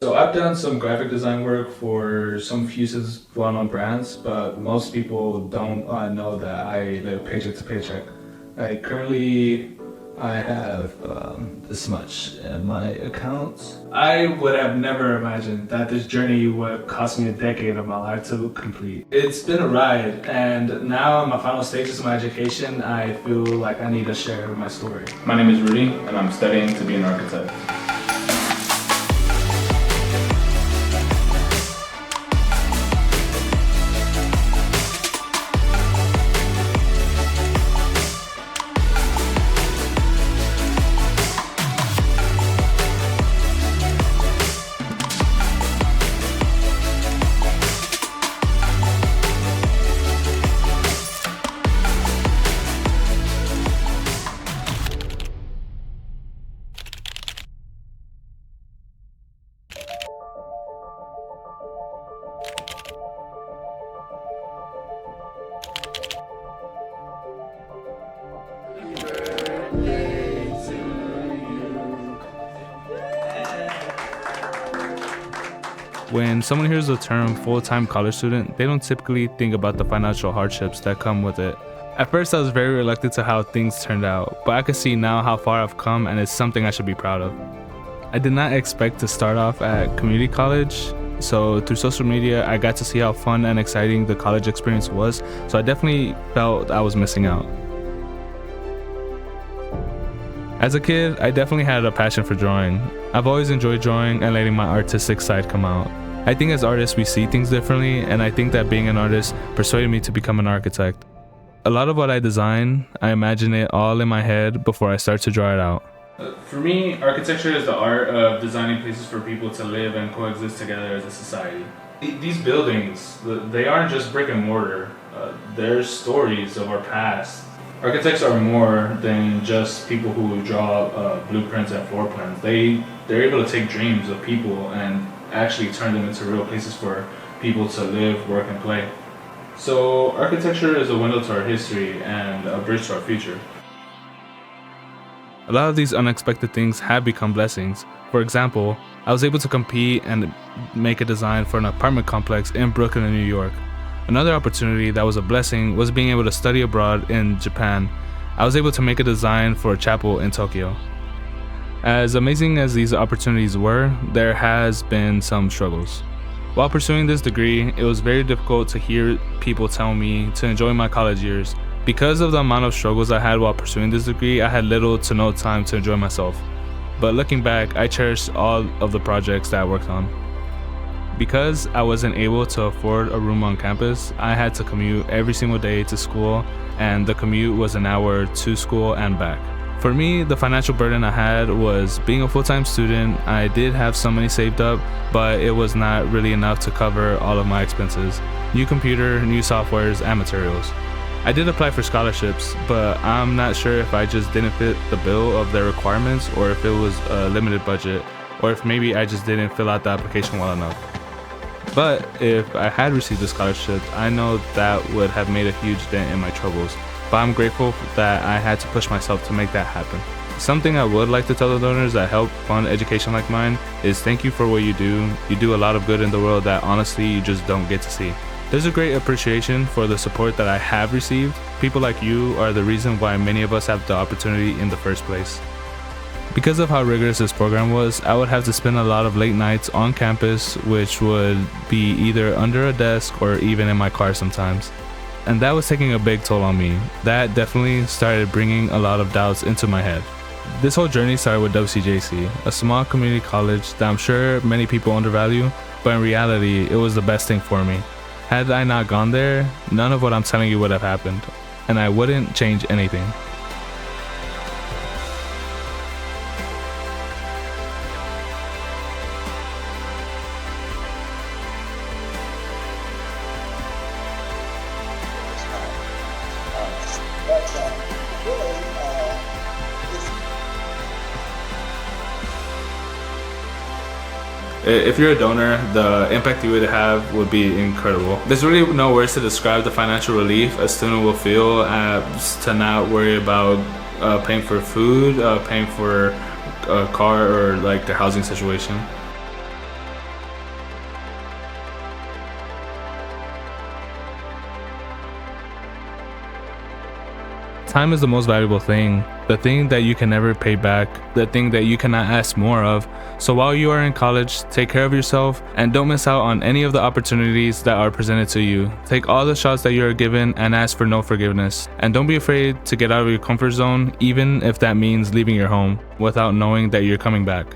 So I've done some graphic design work for some few well-known brands, but most people don't know that I live paycheck to paycheck. I have this much in my account. I would have never imagined that this journey would cost me a decade of my life to complete. It's been a ride, and now in my final stages of my education, I feel like I need to share my story. My name is Rudy, and I'm studying to be an architect. When someone hears the term full-time college student, they don't typically think about the financial hardships that come with it. At first, I was very reluctant to how things turned out, but I can see now how far I've come, and it's something I should be proud of. I did not expect to start off at community college, so through social media, I got to see how fun and exciting the college experience was, so I definitely felt I was missing out. As a kid, I definitely had a passion for drawing. I've always enjoyed drawing and letting my artistic side come out. I think as artists we see things differently, and I think that being an artist persuaded me to become an architect. A lot of what I design, I imagine it all in my head before I start to draw it out. For me, architecture is the art of designing places for people to live and coexist together as a society. These buildings, they aren't just brick and mortar. They're stories of our past. Architects are more than just people who draw blueprints and floor plans. They're able to take dreams of people and actually turn them into real places for people to live, work, and play. So architecture is a window to our history and a bridge to our future. A lot of these unexpected things have become blessings. For example, I was able to compete and make a design for an apartment complex in Brooklyn, New York. Another opportunity that was a blessing was being able to study abroad in Japan. I was able to make a design for a chapel in Tokyo. As amazing as these opportunities were, there has been some struggles. While pursuing this degree, it was very difficult to hear people tell me to enjoy my college years. Because of the amount of struggles I had while pursuing this degree, I had little to no time to enjoy myself. But looking back, I cherish all of the projects that I worked on. Because I wasn't able to afford a room on campus, I had to commute every single day to school, and the commute was an hour to school and back. For me, the financial burden I had was being a full-time student. I did have some money saved up, but it was not really enough to cover all of my expenses. New computer, new softwares, and materials. I did apply for scholarships, but I'm not sure if I just didn't fit the bill of their requirements, or if it was a limited budget, or if maybe I just didn't fill out the application well enough. But if I had received a scholarship, I know that would have made a huge dent in my troubles. But I'm grateful that I had to push myself to make that happen. Something I would like to tell the donors that help fund education like mine is thank you for what you do. You do a lot of good in the world that honestly you just don't get to see. There's a great appreciation for the support that I have received. People like you are the reason why many of us have the opportunity in the first place. Because of how rigorous this program was, I would have to spend a lot of late nights on campus, which would be either under a desk or even in my car sometimes. And that was taking a big toll on me. That definitely started bringing a lot of doubts into my head. This whole journey started with WCJC, a small community college that I'm sure many people undervalue, but in reality, it was the best thing for me. Had I not gone there, none of what I'm telling you would have happened, and I wouldn't change anything. If you're a donor, the impact you would have would be incredible. There's really no words to describe the financial relief a student will feel to not worry about paying for food, paying for a car, or like their housing situation. Time is the most valuable thing, the thing that you can never pay back, the thing that you cannot ask more of. So while you are in college, take care of yourself and don't miss out on any of the opportunities that are presented to you. Take all the shots that you are given and ask for no forgiveness. And don't be afraid to get out of your comfort zone, even if that means leaving your home without knowing that you're coming back.